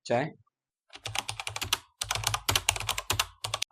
चाहे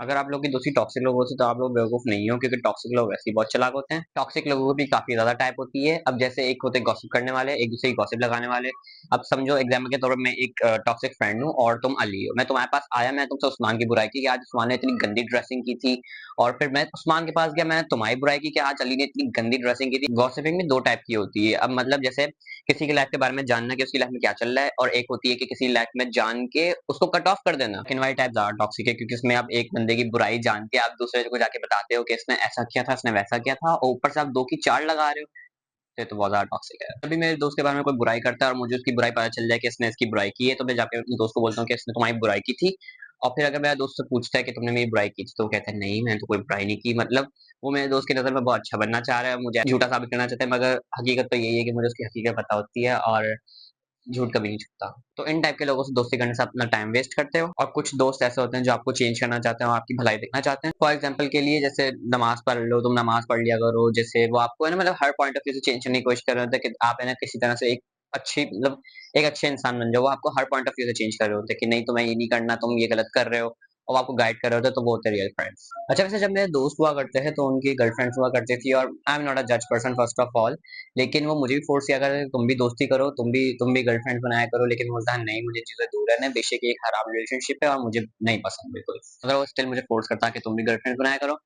अगर आप लोग की दोस्ती टॉक्सिक लोगों से तो आप लोग बेवकूफ नहीं हो, क्योंकि टॉक्सिक लोग वैसे ही बहुत चालाक होते हैं। टॉक्सिक लोगों की भी काफी ज्यादा टाइप होती है। अब जैसे एक होते हैं गॉसिप करने वाले, एक दूसरे की गॉसिप लगाने वाले। अब समझो एग्जाम्पल के तौर पर मैं एक टॉक्सिक फ्रेंड हूँ और तुम अली हो। मैं तुम्हारे पास आया, मैं तुमसे उस्मान की बुराई की कि आज उस्मान ने इतनी गंदी ड्रेसिंग की थी, और फिर मैं उस्मान के पास गया, मैंने तुम्हारी बुराई की कि आज अली ने इतनी गंदी ड्रेसिंग की थी। गॉसिपिंग में दो टाइप की होती है। अब मतलब जैसे किसी की लाइफ के बारे में जानना कि उसकी लाइफ में क्या चल रहा है, और एक होती है कि किसी लाइफ में जान के उसको कट ऑफ कर देना। लेकिन वाली टाइप ज्यादा टॉक्सिक है, क्योंकि इसमें आप एक बंदे की बुराई जान के आप दूसरे को जाके बताते हो कि इसने ऐसा किया था, इसने वैसा किया था, और ऊपर से आप दो की चार लगा रहे हो। तो बहुत ज्यादा टॉक्सिक है। अभी मेरे दोस्त के बारे में कोई बुराई करता है और मुझे उसकी बुराई पता चल जाए कि इसने इसकी बुराई की है, तो मैं जाके अपने दोस्त को बोलता हूँ कि इसने तुम्हारी बुराई की थी। और फिर अगर मेरा दोस्त से पूछता है कि तुमने मेरी बुराई की थी, तो वो कहता है नहीं, मैंने तो कोई बुराई नहीं की। मतलब वो मेरे दोस्त की नजर में बहुत अच्छा बनना चाह रहा है, मुझे झूठा साबित करना चाहता है, मगर हकीकत तो यही है कि मुझे उसकी हकीकत पता होती है, और झूठ कभी नहीं छुपता। तो इन टाइप के लोगों से दोस्ती करने से अपना टाइम वेस्ट करते हो। और कुछ दोस्त ऐसे होते हैं जो आपको चेंज करना चाहते हैं और आपकी भलाई देखना चाहते हैं। फॉर एग्जाम्पल के लिए, जैसे नमाज पढ़ लो, तुम नमाज पढ़ लिया करो, जैसे वो आपको है ना, मतलब हर पॉइंट ऑफ व्यू से चेंज करने की कोशिश कर रहे होते हैं कि आप है ना किसी तरह से एक अच्छी मतलब एक अच्छे इंसान बन जाओ। वो आपको हर पॉइंट ऑफ व्यू से चेंज कर रहे होते हैं कि नहीं, तुम्हें ये नहीं करना, तुम ये गलत कर रहे हो, और आपको गाइड कर रहे होते हैं। तो वो होते हैं रियल फ्रेंड्स। अच्छा, वैसे जब मेरे दोस्त हुआ करते हैं तो उनकी गर्लफ्रेंड्स हुआ करती थी, और आई एम नॉट अ जज पर्सन फर्स्ट ऑफ ऑल, लेकिन वो मुझे भी फोर्स किया करते थे, तुम भी दोस्ती करो, तुम भी गर्लफ्रेंड बनाया करो। लेकिन वो बोलता है नहीं, मुझे चीजें दूर रहना है, बेशक ये एक खराब रिलेशनशिप है और मुझे नहीं पसंद बिल्कुल। अगर वो स्टिल मुझे फोर्स करता है कि तुम भी गर्लफ्रेंड बनाया करो,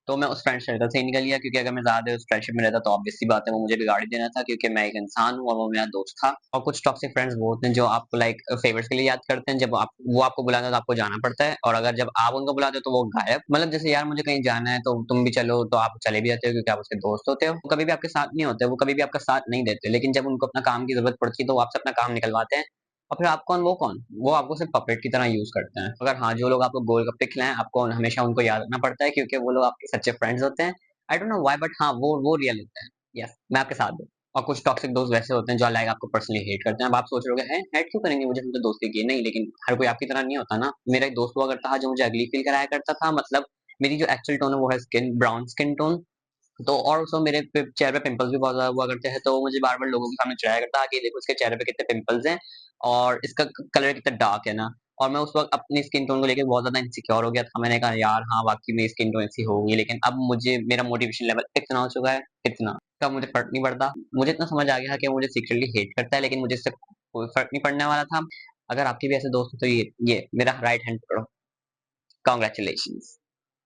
तो मैं उस फ्रेंड सर्कल से ही निकल गया, क्योंकि अगर मैं ज्यादा देर उस फ्रेंडशिप में रहता तो ऑब्वियस सी बात है वो मुझे बिगाड़ ही देना था, क्योंकि मैं एक इंसान हूँ और वो मेरा दोस्त था। और कुछ टॉक्सिक फ्रेंड्स वो होते हैं जो आपको लाइक फेवर्स के लिए याद करते हैं। जब आप वो आपको बुलाते हैं तो आपको जाना पड़ता है, और अगर जब आप उनको बुलाते हो तो वो गायब। मतलब जैसे यार मुझे कहीं जाना है तो तुम भी चलो, तो आप चले भी जाते हो क्योंकि आप उसके दोस्त होते हो। वो कभी भी आपके साथ नहीं होते, वो कभी भी आपका साथ नहीं देते, लेकिन जब उनको अपना काम की जरूरत पड़ती है तो वो आपसे अपना काम निकलवाते हैं। और फिर आप कौन वो कौन, वो आपको सिर्फ पपेट की तरह यूज करते हैं। अगर हाँ, जो लोग आपको गोलगप्पे खिलाएं, आपको हमेशा उनको याद रखना पड़ता है, क्योंकि वो लोग आपके सच्चे फ्रेंड्स होते हैं। I don't know why, but हाँ, वो रियल होते हैं। यस, मैं आपके साथ हूँ। और कुछ टॉक्सिक दोस्त वैसे होते हैं जो लाइक आपको पर्सनली हेट करते हैं। अब आप सोच रहे हो, हेट क्यों करेंगे, मुझे हमसे दोस्ती की है। नहीं, लेकिन हर कोई आपकी तरह नहीं होता ना। मेरा एक दोस्त हुआ करता था जो मुझे अगली फील कराया करता था। मतलब मेरी जो एक्चुअल टोन है वो है स्किन ब्राउन स्किन टोन। तो और उसमें मेरे चेहरे पे पिंपल्स भी बहुत ज्यादा हुआ करते हैं, तो वो मुझे बार बार लोगों के सामने चिढ़ाया करता कि देखो इसके चेहरे पे कितने पिंपल्स हैं, और इसका कलर कितना डार्क है ना। और मैं उस वक्त अपनी स्किन टोन को लेकर बहुत ज्यादा इनसिक्योर हो गया था। मैंने कहा यार हाँ, वाकई में स्किन टोन ऐसी होगी, लेकिन अब मुझे मेरा मोटिवेशन लेवल इतना हो चुका है, इतना कब मुझे फर्क नहीं पड़ता। मुझे इतना समझ आ गया कि मुझे सीक्रेटली हेट करता है, लेकिन मुझे इससे कोई फर्क नहीं पड़ने वाला था। अगर आपके भी ऐसे दोस्त हो तो ये मेरा राइट हैंड पकड़ो, कॉन्ग्रेचुलेशन,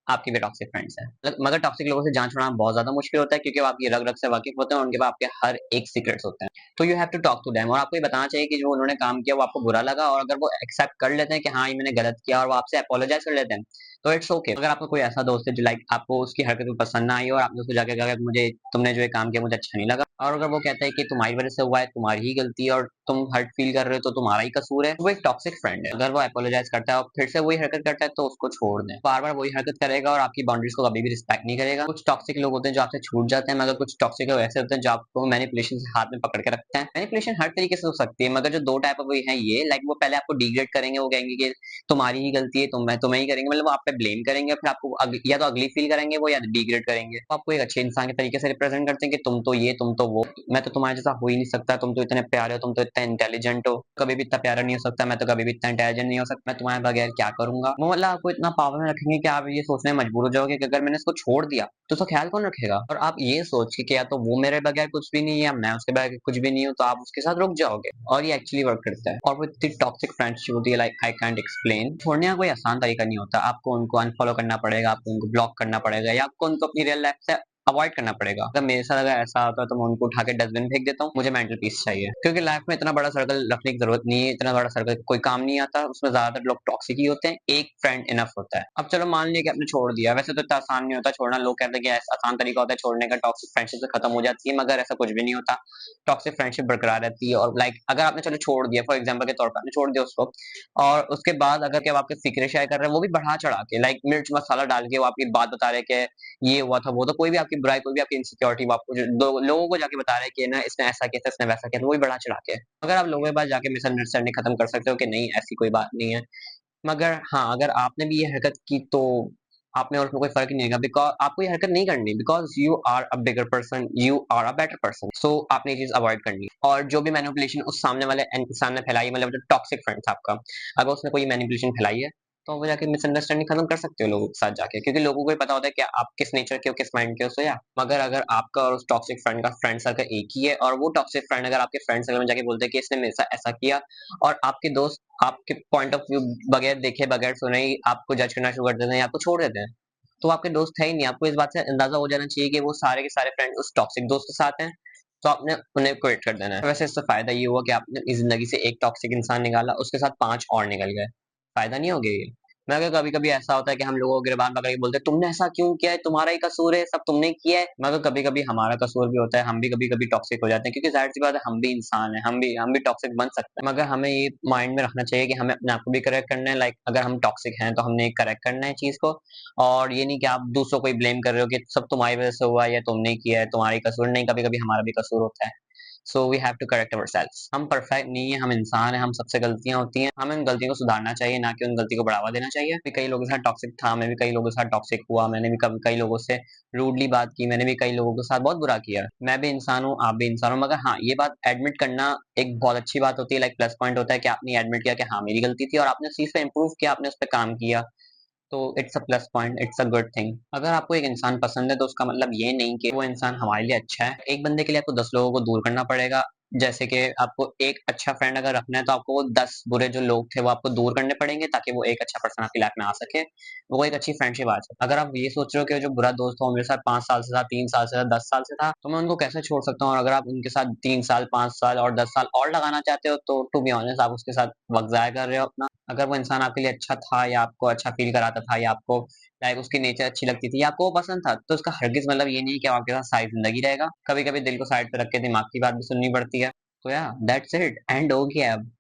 आपके भी टॉक्सिक फ्रेंड्स हैं। मगर टॉक्सिक लोगों से जान छुड़ाना बहुत ज्यादा मुश्किल होता है, क्योंकि वो आपकी रग रग से वाकिफ होते हैं और उनके पास आपके हर एक सीक्रेट्स होते हैं। तो you have to talk to them, और आपको ये बताना चाहिए कि जो उन्होंने काम किया वो आपको बुरा लगा, और अगर वो एक्सेप्ट कर लेते हैं कि हाँ ये मैंने गलत किया, और वो आपसे अपोलोजाइज कर लेते हैं, तो इट्स ओके। अगर आपको कोई ऐसा दोस्त है जो लाइक आपको उसकी हरकत पसंद ना आई और आपने उसको जाके कहा कि मुझे तुमने जो ये काम किया मुझे अच्छा नहीं लगा, और अगर वो कहता है कि तुम्हारी वजह से हुआ है, तुम्हारी ही गलती है, और तुम हर्ट फील कर रहे हो तो तुम्हारा ही कसूर है, वो एक टॉक्सिक फ्रेंड है। अगर वो अपोलोजाइज करता है और फिर से वही हरकत करता है तो उसको छोड़ दें। बार बार वही हरकत करेगा और आपकी बाउंड्रीज को कभी भी रिस्पेक्ट नहीं करेगा। कुछ टॉक्सिक लोग होते हैं जो आपसे छूट जाते हैं, मगर कुछ टॉक्सिक लोग ऐसे होते हैं जो आपको मैनिपुलेशन से हाथ में पकड़ के रखते हैं। मैनिपुलेशन हर तरीके से हो सकती है, मगर जो दो टाइप ऑफ है ये लाइक वो पहले आपको डिग्रेड करेंगे, वो कहेंगे कि तुम्हारी ही गलती है, तुम्हें ही करेंगे, मतलब वो आप पे ब्लेम करेंगे, फिर आपको या तो अगली फील करेंगे वो, या डिग्रेड करेंगे। तो आपको एक अच्छे इंसान के तरीके से रिप्रेजेंट करते हैं कि तुम तो ये, तुम तो वो, मैं तो तुम्हारे जैसा हो ही नहीं सकता, तुम तो इतने प्यारे हो, तुम तो इतने इंटेलिजेंट हो, कभी भी इतना प्यारा नहीं हो सकता, मैं तो कभी भी इतना इंटेलिजेंट नहीं हो सकता, मैं तुम्हारे बगैर क्या करूंगा। वो मतलब आपको इतना पावर में रखेंगे कि आप ये सोचने में मजबूर हो जाओगे कि अगर मैंने इसको छोड़ दिया तो उसका ख्याल कौन रखेगा। और आप ये सोच के कि या तो वो मेरे बगैर कुछ भी नहीं है या मैं उसके बगैर कुछ भी नहीं हूँ, तो आप उसके साथ रुक जाओगे। और ये एक्चुअली वर्क करता है। और वो इतनी टॉक्सिक फ्रेंडशिप होती है लाइक आई कांट एक्सप्लेन। छोड़ने का कोई आसान तरीका नहीं होता। आपको उनको अनफॉलो करना पड़ेगा, आपको उनको ब्लॉक करना पड़ेगा, या आपको उनको अपनी रियल लाइफ से अवॉइड करना पड़ेगा। अगर मेरे साथ अगर ऐसा होता है तो मैं उनको उठा के डस्टबिन फेंक देता हूँ। मुझे मेंटल पीस चाहिए, क्योंकि लाइफ में इतना बड़ा सर्कल रखने की जरूरत नहीं है। इतना बड़ा सर्कल कोई काम नहीं आता, उसमें ज्यादातर लोग टॉक्सिक ही होते हैं। एक फ्रेंड इनफ होता है। अब चलो मान लिया कि आपने छोड़ दिया, वैसे तो इतना आसान नहीं होता छोड़ना। लोग कहते हैं कि ऐसा आसान तरीका होता है छोड़ने का, टॉक्सिक फ्रेंडशिप से खत्म हो जाती है, मगर ऐसा कुछ भी नहीं होता। टॉक्सिक फ्रेंडशिप बरकरार रहती है। और लाइक अगर आपने चलो छोड़ दिया, फॉर एग्जाम्पल के तौर पर आपने छोड़ दिया उसको, और उसके बाद अगर क्या आपके सीक्रेट शेयर कर रहे हैं, वो भी बढ़ा चढ़ा के लाइक मिर्च मसाला डाल के वो आपकी बात बता रहे हैं कि ये हुआ था वो, तो कोई भी आपकी बुराई, कोई भी आपकी इनसिक्योरिटी आपको दो लोगों को जाके बता रहे हैं कि ना इसने ऐसा किया था, इसने वैसा किया था, वो भी बढ़ा चढ़ा के। अगर आप लोगों के पास जाके मिसअंडरस्टैंडिंग खत्म कर सकते हो कि नहीं ऐसी कोई बात नहीं है। मगर हाँ, अगर आपने भी ये हरकत की तो आप में और उसमें कोई फर्क नहीं होगा, बिकॉज आपको ये हरकत नहीं करनी, because you are a bigger person, you are a better person, so आपने ये चीज अवॉइड करनी है। और जो भी मैनिपुलेशन उस सामने वाले इंसान ने फैलाई, मतलब जो टॉक्सिक फ्रेंड था आपका, अगर उसने कोई मैनिपुलेशन फैलाई है, तो वो जाके मिसअंडरस्टैंडिंग खत्म कर सकते हो लोगों के साथ जाके, क्योंकि लोगों को ही पता होता है कि आप किस नेचर के हो, किस माइंड के हो, सो या मगर अगर आपका और उस टॉक्सिक फ्रेंड का फ्रेंड सर्कल एक ही है, और वो टॉक्सिक फ्रेंड अगर आपके फ्रेंड सर्कल में जाके बोलते हैं कि इसने मेरे साथ ऐसा किया, और आपके दोस्त आपके पॉइंट ऑफ व्यू बगैर देखे बगैर सुने ही आपको जज करना शुरू कर देते हैं या आपको छोड़ देते हैं, तो आपके दोस्त है ही नहीं। आपको इस बात से अंदाजा हो जाना चाहिए कि वो सारे के सारे फ्रेंड उस टॉक्सिक दोस्त के साथ हैं, तो आपने उन्हें क्विट कर देना है। वैसे इससे फायदा ये हुआ कि आपने इस जिंदगी से एक टॉक्सिक इंसान निकाला, उसके साथ 5 और निकल गए। फायदा नहीं हो गया ये? मगर कभी-कभी ऐसा होता है कि हम लोगों को गिरबान पकड़ के बोलते हैं, तुमने ऐसा क्यों किया है? तुम्हारा ही कसूर है, सब तुमने ही किया है। मगर कभी-कभी हमारा कसूर भी होता है, हम भी कभी-कभी टॉक्सिक हो जाते हैं, क्योंकि ज़ाहिर-सी बात है, हम भी इंसान हैं, हम भी टॉक्सिक बन सकते हैं। मगर हमें ये माइंड में रखना चाहिए कि हमें अपने आप को भी करेक्ट करना है, लाइक अगर हम टॉक्सिक हैं, तो हमने करेक्ट करना है चीज़ को, और ये नहीं कि आप दूसरों को ही ब्लेम कर रहे हो कि सब तुम्हारी वजह से हुआ है या तुमने ही किया है, तुम्हारा ही कसूर नहीं, कभी-कभी हमारा भी कसूर होता है। So we have to correct ourselves. हम परफेक्ट नहीं है, हम इंसान हैं, हम सबसे गलतियां होती हैं, हमें उन गलतियों को सुधारना चाहिए, ना कि उन गलती को बढ़ावा देना चाहिए। मैं कई लोगों के साथ टॉक्सिक था, मैं भी कई लोगों के साथ टॉक्सिक हुआ, मैंने भी कभी कई लोगों से रूडली बात की, मैंने भी कई लोगों के साथ बहुत बुरा किया। मैं भी इंसान हूँ, आप भी इंसान हो, मगर हाँ, ये बात एडमिट करना एक बहुत अच्छी बात होती है, लाइक प्लस पॉइंट होता है कि आपने एडमिट किया कि हाँ, मेरी गलती थी और आपने उस चीज पे इम्प्रूव किया, आपने उस पर काम किया, तो it's a plus point, it's a good thing. अगर आपको एक इंसान पसंद है, तो उसका मतलब ये नहीं कि वो इंसान हमारे लिए अच्छा है। एक बंदे के लिए आपको 10 लोगों को दूर करना पड़ेगा। जैसे कि आपको एक अच्छा फ्रेंड अगर रखना है, तो आपको वो 10 बुरे जो लोग थे वो आपको दूर करने पड़ेंगे, ताकि वो एक अच्छा पर्सन आपकी लाइफ में आ सके, वो एक अच्छी फ्रेंडशिप आ सके। अगर आप ये सोच रहे हो कि जो बुरा दोस्त हो मेरे साथ 5 साल से था, 3 साल से था, 10 साल से था, तो मैं उनको कैसे छोड़ सकता हूँ, और अगर आप उनके साथ 3 साल, 5 साल और 10 साल और लगाना चाहते हो, तो टू बी ऑनेस्ट आप उसके साथ वक्त जाया कर रहे हो अपना। अगर वो इंसान आपके लिए अच्छा था, या आपको अच्छा फील कराता था, या आपको लाइक उसकी नेचर अच्छी लगती थी, या आपको वो पसंद था, तो उसका हरगिज मतलब ये नहीं कि वो आपके साथ सारी जिंदगी रहेगा। कभी कभी दिल को साइड पे रख के दिमाग की बात भी सुननी पड़ती है। तो या दैट्स इट, एंड हो गया अब।